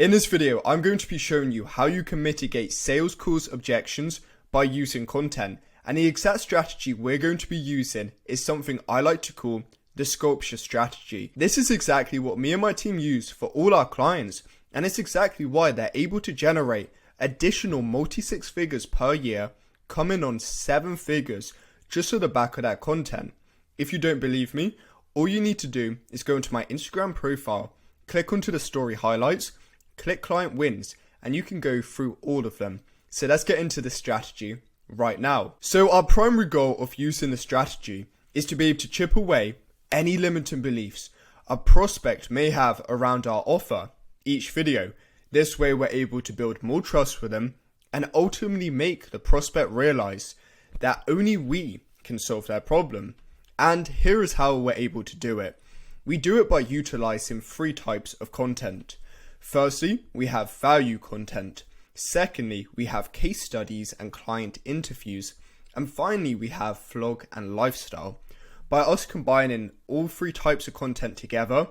In this video, I'm going to be showing you how you can mitigate sales calls objections by using content, and the exact strategy we're going to be using is something I like to call the sculpture strategy. This is exactly what me and my team use for all our clients, and it's exactly why they're able to generate additional multi-six figures per year, coming on 7 figures just on the back of that content. If you don't believe me, all you need to do is go into my Instagram profile, click onto the story highlights, click client wins, and you can go through all of them. So let's get into the strategy right now. So our primary goal of using the strategy is to be able to chip away any limiting beliefs a prospect may have around our offer each video. This way we're able to build more trust with them and ultimately make the prospect realize that only we can solve their problem. And here is how we're able to do it. We do it by utilizing 3 types of content. Firstly, we have value content. Secondly, we have case studies and client interviews. And finally, we have vlog and lifestyle. By us combining all 3 types of content together,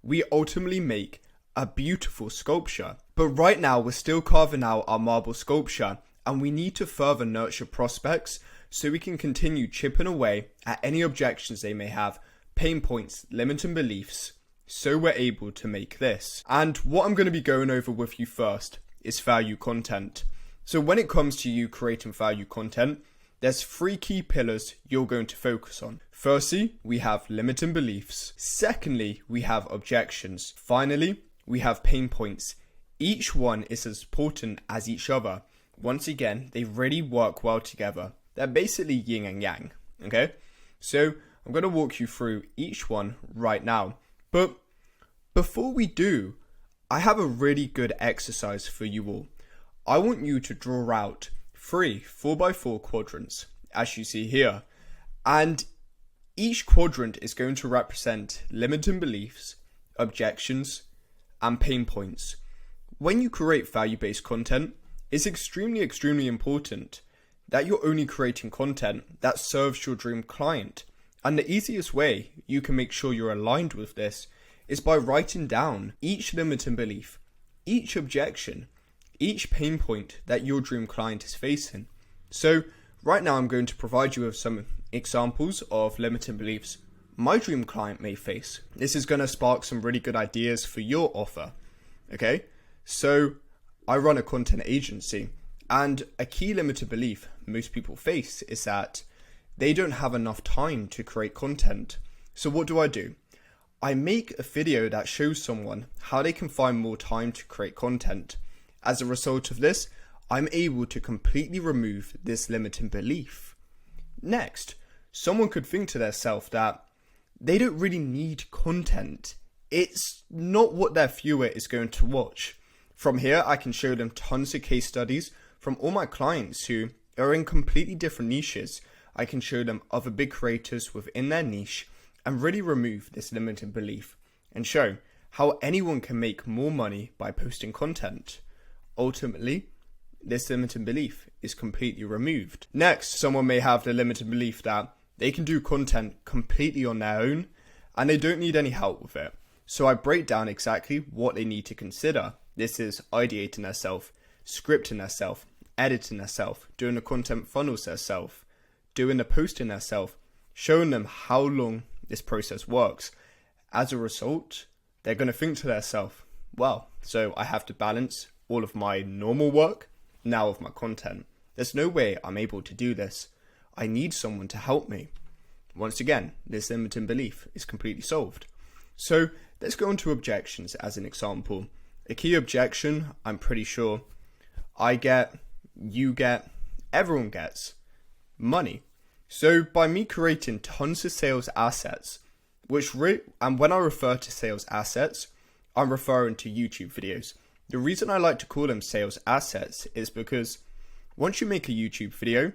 we ultimately make a beautiful sculpture. But right now, we're still carving out our marble sculpture, and we need to further nurture prospects so we can continue chipping away at any objections they may have, pain points, limiting beliefs, so we're able to make this. And what I'm going to be going over with you first is value content. So when it comes to you creating value content, there's 3 key pillars you're going to focus on. Firstly, we have limiting beliefs. Secondly, we have objections. Finally, we have pain points. Each one is as important as each other. Once again, they really work well together. They're basically yin and yang, okay? So I'm going to walk you through each one right now. But before we do, I have a really good exercise for you all. I want you to draw out 3 4x4 quadrants, as you see here. And each quadrant is going to represent limiting beliefs, objections, and pain points. When you create value-based content, it's extremely important that you're only creating content that serves your dream client. And the easiest way you can make sure you're aligned with this is by writing down each limiting belief, each objection, each pain point that your dream client is facing. So right now I'm going to provide you with some examples of limiting beliefs my dream client may face. This is going to spark some really good ideas for your offer. Okay, so I run a content agency, and a key limiting belief most people face is that they don't have enough time to create content. So what do? I make a video that shows someone how they can find more time to create content. As a result of this, I'm able to completely remove this limiting belief. Next, someone could think to themselves that they don't really need content. It's not what their viewer is going to watch. From here, I can show them tons of case studies from all my clients who are in completely different niches. I can show them other big creators within their niche and really remove this limiting belief and show how anyone can make more money by posting content. Ultimately, this limiting belief is completely removed. Next, someone may have the limiting belief that they can do content completely on their own and they don't need any help with it. So I break down exactly what they need to consider. This is ideating themselves, scripting themselves, editing themselves, doing the content funnels themselves, doing the posting themselves, showing them how long this process works. As a result, they're going to think to themselves, well, so I have to balance all of my normal work now with my content. There's no way I'm able to do this. I need someone to help me. Once again, this limiting belief is completely solved. So let's go on to objections as an example. A key objection, I'm pretty sure I get, you get, everyone gets money. So by me creating tons of sales assets, and when I refer to sales assets, I'm referring to YouTube videos. The reason I like to call them sales assets is because once you make a YouTube video,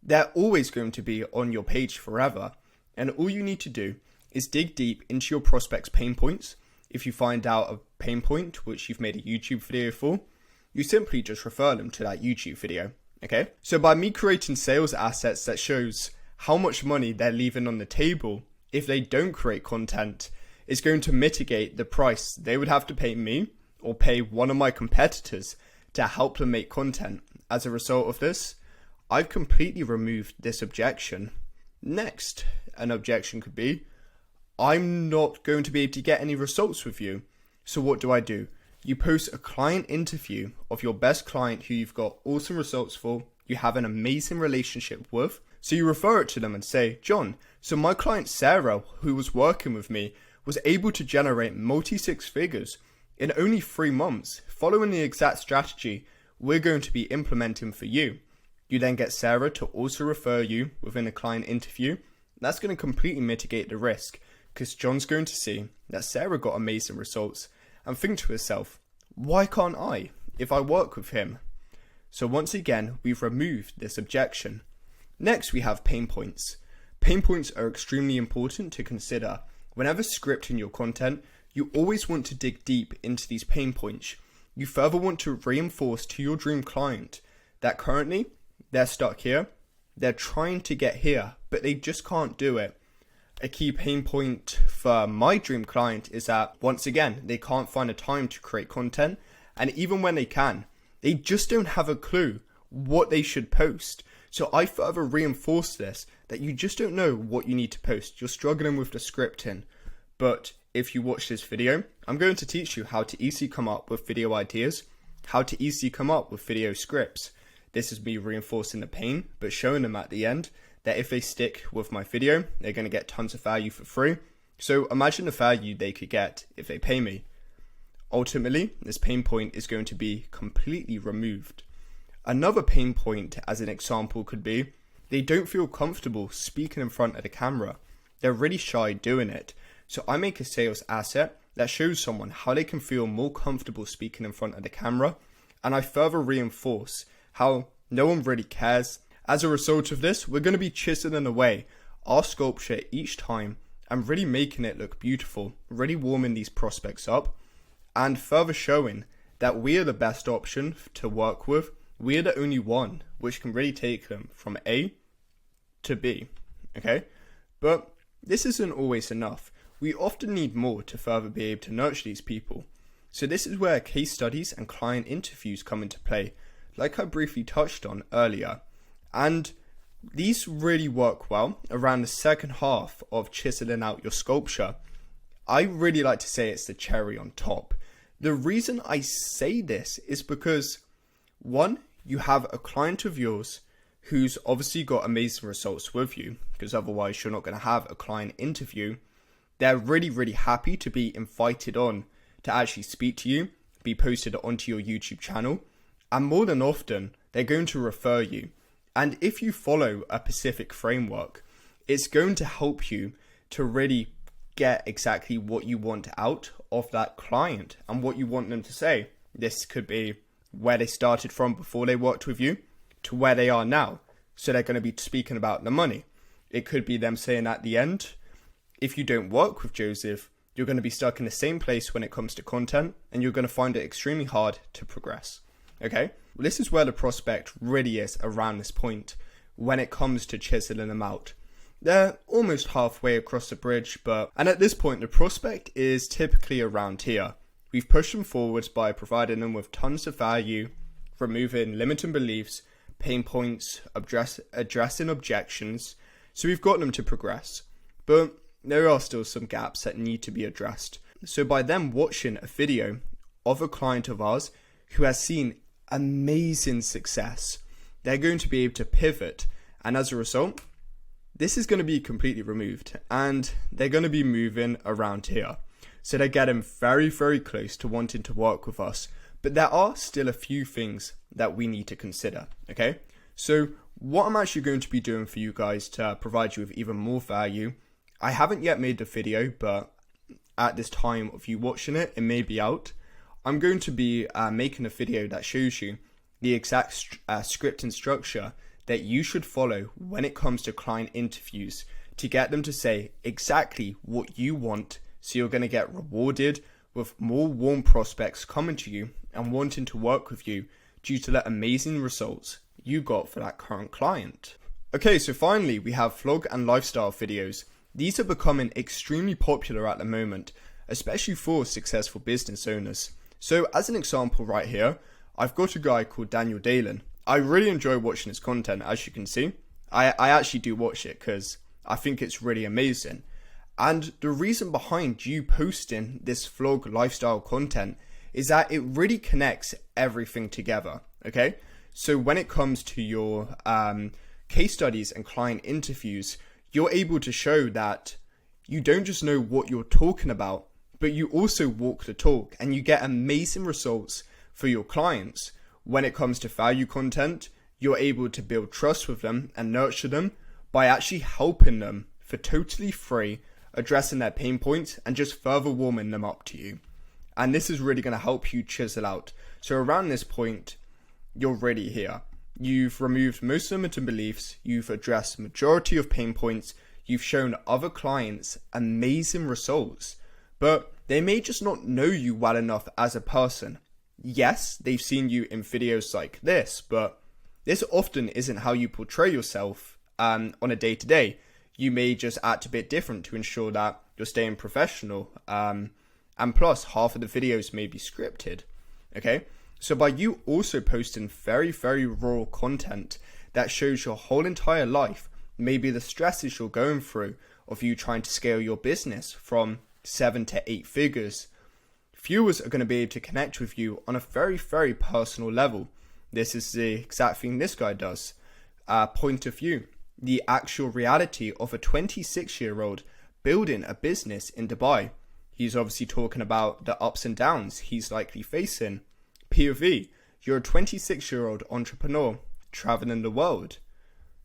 they're always going to be on your page forever. And all you need to do is dig deep into your prospects' pain points. If you find out a pain point which you've made a YouTube video for, you simply just refer them to that YouTube video. Okay? So by me creating sales assets that shows how much money they're leaving on the table if they don't create content, is going to mitigate the price they would have to pay me or pay one of my competitors to help them make content. As a result of this, I've completely removed this objection. Next, an objection could be, I'm not going to be able to get any results with you. So what do? You post a client interview of your best client who you've got awesome results for, you have an amazing relationship with. So you refer it to them and say, John, so my client Sarah, who was working with me, was able to generate multi-six figures in only 3 months, following the exact strategy we're going to be implementing for you. You then get Sarah to also refer you within a client interview. That's going to completely mitigate the risk, because John's going to see that Sarah got amazing results and think to herself, why can't I if I work with him? So once again, we've removed this objection. Next, we have pain points. Pain points are extremely important to consider. Whenever scripting your content, you always want to dig deep into these pain points. You further want to reinforce to your dream client that currently they're stuck here, they're trying to get here, but they just can't do it. A key pain point for my dream client is that, once again, they can't find a time to create content, and even when they can, they just don't have a clue what they should post. So I further reinforce this, that you just don't know what you need to post. You're struggling with the scripting. But if you watch this video, I'm going to teach you how to easily come up with video ideas, how to easily come up with video scripts. This is me reinforcing the pain, but showing them at the end that if they stick with my video, they're going to get tons of value for free. So imagine the value they could get if they pay me. Ultimately, this pain point is going to be completely removed. Another pain point, as an example, could be they don't feel comfortable speaking in front of the camera. They're really shy doing it. So I make a sales asset that shows someone how they can feel more comfortable speaking in front of the camera, and I further reinforce how no one really cares. As a result of this, we're going to be chiseling away our sculpture each time and really making it look beautiful, really warming these prospects up, and further showing that we are the best option to work with. We are the only one which can really take them from A to B, okay? But this isn't always enough. We often need more to further be able to nurture these people. So this is where case studies and client interviews come into play, like I briefly touched on earlier. And these really work well around the second half of chiseling out your sculpture. I really like to say it's the cherry on top. The reason I say this is because, one, you have a client of yours who's obviously got amazing results with you, because otherwise you're not going to have a client interview. They're really, really happy to be invited on to actually speak to you, be posted onto your YouTube channel, and more than often, they're going to refer you. And if you follow a specific framework, it's going to help you to really get exactly what you want out of that client and what you want them to say. This could be where they started from before they worked with you to where they are now. So they're going to be speaking about the money. It could be them saying at the end, if you don't work with Joseph, you're going to be stuck in the same place when it comes to content, and you're going to find it extremely hard to progress. Okay? Well, this is where the prospect really is around this point when it comes to chiseling them out. They're almost halfway across the bridge, and at this point, the prospect is typically around here. We've pushed them forwards by providing them with tons of value, removing limiting beliefs, pain points, addressing objections, so we've got them to progress. But there are still some gaps that need to be addressed. So by them watching a video of a client of ours who has seen amazing success, they're going to be able to pivot, and as a result, this is going to be completely removed, and they're going to be moving around here. So they're getting very, very close to wanting to work with us, but there are still a few things that we need to consider, okay? So what I'm actually going to be doing for you guys to provide you with even more value, I haven't yet made the video, but at this time of you watching it, it may be out. I'm going to be making a video that shows you the exact script and structure that you should follow when it comes to client interviews to get them to say exactly what you want, so you're going to get rewarded with more warm prospects coming to you and wanting to work with you due to the amazing results you got for that current client. Okay, so finally we have vlog and lifestyle videos. These are becoming extremely popular at the moment, especially for successful business owners. So as an example right here, I've got a guy called Daniel Dalen. I really enjoy watching his content, as you can see. I actually do watch it because I think it's really amazing. And the reason behind you posting this vlog lifestyle content is that it really connects everything together, okay? So when it comes to your case studies and client interviews, you're able to show that you don't just know what you're talking about, but you also walk the talk and you get amazing results for your clients. When it comes to value content, you're able to build trust with them and nurture them by actually helping them for totally free, addressing their pain points and just further warming them up to you. And this is really going to help you chisel out. So around this point, you're ready here. You've removed most limiting beliefs, you've addressed the majority of pain points, you've shown other clients amazing results, but they may just not know you well enough as a person. Yes, they've seen you in videos like this, but this often isn't how you portray yourself on a day-to-day. You may just act a bit different to ensure that you're staying professional. And plus, half of the videos may be scripted. Okay? So by you also posting very, very raw content that shows your whole entire life, maybe the stresses you're going through of you trying to scale your business from 7 to 8 figures, viewers are going to be able to connect with you on a very, very personal level. This is the exact thing this guy does. Point of view, the actual reality of a 26-year-old building a business in Dubai. He's obviously talking about the ups and downs he's likely facing. POV, you're a 26-year-old entrepreneur traveling the world,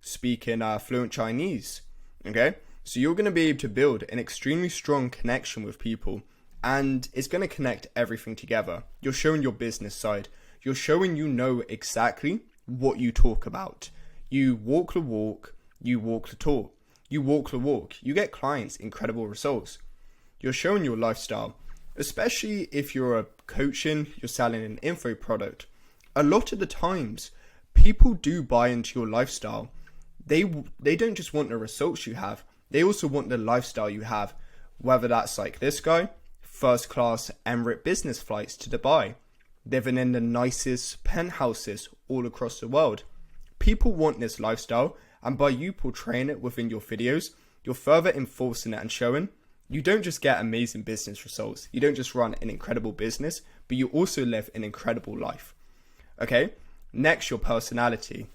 speaking fluent Chinese. Okay, so you're going to be able to build an extremely strong connection with people, and it's going to connect everything together. You're showing your business side. You're showing you know exactly what you talk about. You walk the walk, you walk the talk. You walk the walk. You get clients incredible results. You're showing your lifestyle, especially if you're a coaching, you're selling an info product. A lot of the times, people do buy into your lifestyle. They don't just want the results you have. They also want the lifestyle you have, whether that's like this guy, first class Emirates business flights to Dubai, living in the nicest penthouses all across the world. People want this lifestyle, and by you portraying it within your videos, you're further enforcing it and showing you don't just get amazing business results. You don't just run an incredible business, but you also live an incredible life. Okay, next, your personality.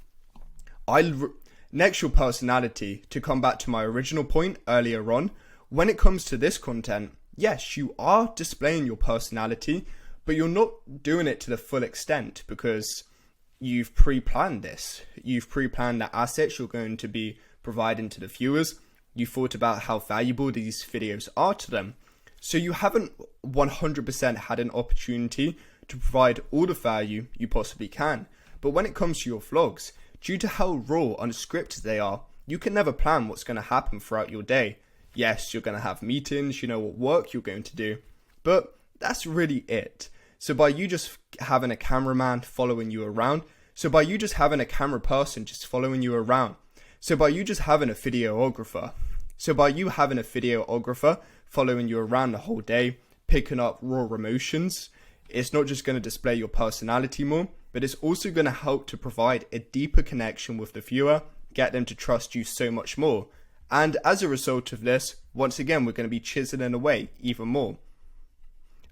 Next, your personality, to come back to my original point earlier on, when it comes to this content, yes, you are displaying your personality, but you're not doing it to the full extent because you've pre-planned this. You've pre-planned the assets you're going to be providing to the viewers. You thought about how valuable these videos are to them. So you haven't 100% had an opportunity to provide all the value you possibly can. But when it comes to your vlogs, due to how raw, unscripted they are, you can never plan what's going to happen throughout your day. Yes, you're going to have meetings, you know what work you're going to do, but that's really it. So by you just having a cameraman following you around, so by you just having a camera person just following you around, so by you just having a videographer, so by you having a videographer following you around the whole day, picking up raw emotions, it's not just going to display your personality more, but it's also going to help to provide a deeper connection with the viewer, get them to trust you so much more. And as a result of this, once again, we're going to be chiseling away even more.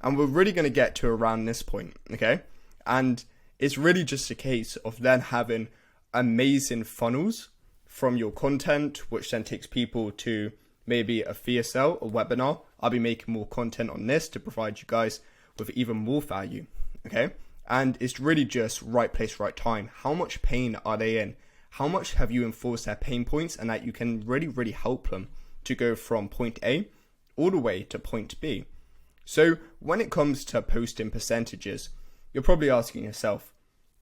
And we're really going to get to around this point, okay? And it's really just a case of then having amazing funnels from your content, which then takes people to maybe a VSL, a webinar. I'll be making more content on this to provide you guys with even more value, okay? And it's really just right place, right time. How much pain are they in? How much have you enforced their pain points and that you can really, really help them to go from point A all the way to point B? So when it comes to posting percentages, you're probably asking yourself,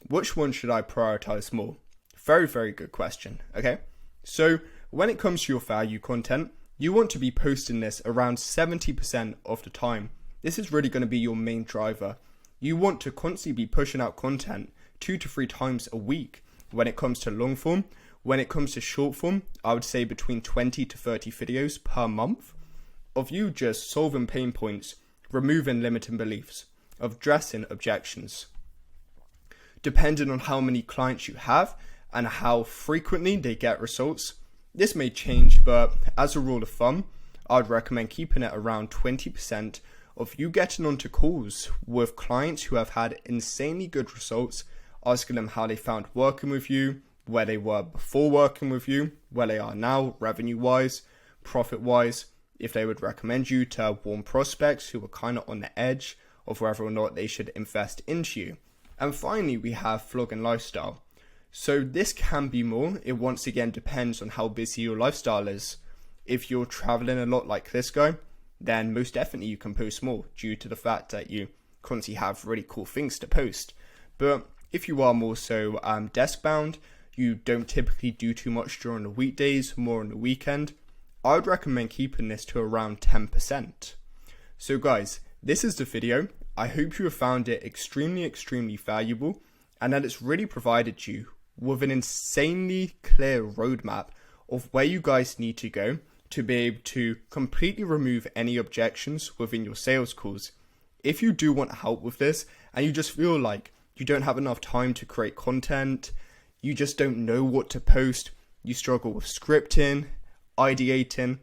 which one should I prioritize more? Very, very good question, okay? So when it comes to your value content, you want to be posting this around 70% of the time. This is really going to be your main driver. You want to constantly be pushing out content 2 to 3 times a week. When it comes to long form, when it comes to short form, I would say between 20 to 30 videos per month of you just solving pain points, removing limiting beliefs. of addressing objections. Depending on how many clients you have and how frequently they get results, this may change, but as a rule of thumb, I'd recommend keeping it around 20% of you getting onto calls with clients who have had insanely good results, asking them how they found working with you, where they were before working with you, where they are now, revenue-wise, profit-wise, if they would recommend you to warm prospects who are kind of on the edge of whether or not they should invest into you. And finally, we have flogging lifestyle. So this can be more. It once again depends on how busy your lifestyle is. If you're traveling a lot like this guy, then most definitely you can post more due to the fact that you constantly have really cool things to post. But if you are more so desk bound, you don't typically do too much during the weekdays, more on the weekend, I would recommend keeping this to around 10%. So guys, this is the video. I hope you have found it extremely valuable and that it's really provided you with an insanely clear roadmap of where you guys need to go to be able to completely remove any objections within your sales calls. If you do want help with this and you just feel like you don't have enough time to create content, you just don't know what to post, you struggle with scripting, ideating,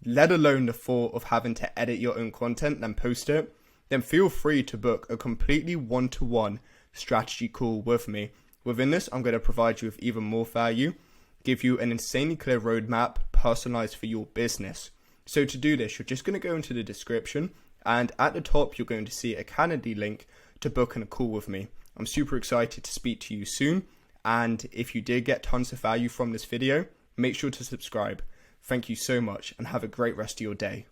let alone the thought of having to edit your own content and post it, then feel free to book a completely one-to-one strategy call with me. Within this, I'm going to provide you with even more value, give you an insanely clear roadmap personalized for your business. So to do this, you're just going to go into the description and at the top, you're going to see a Calendly link to book a call with me. I'm super excited to speak to you soon. And if you did get tons of value from this video, make sure to subscribe. Thank you so much and have a great rest of your day.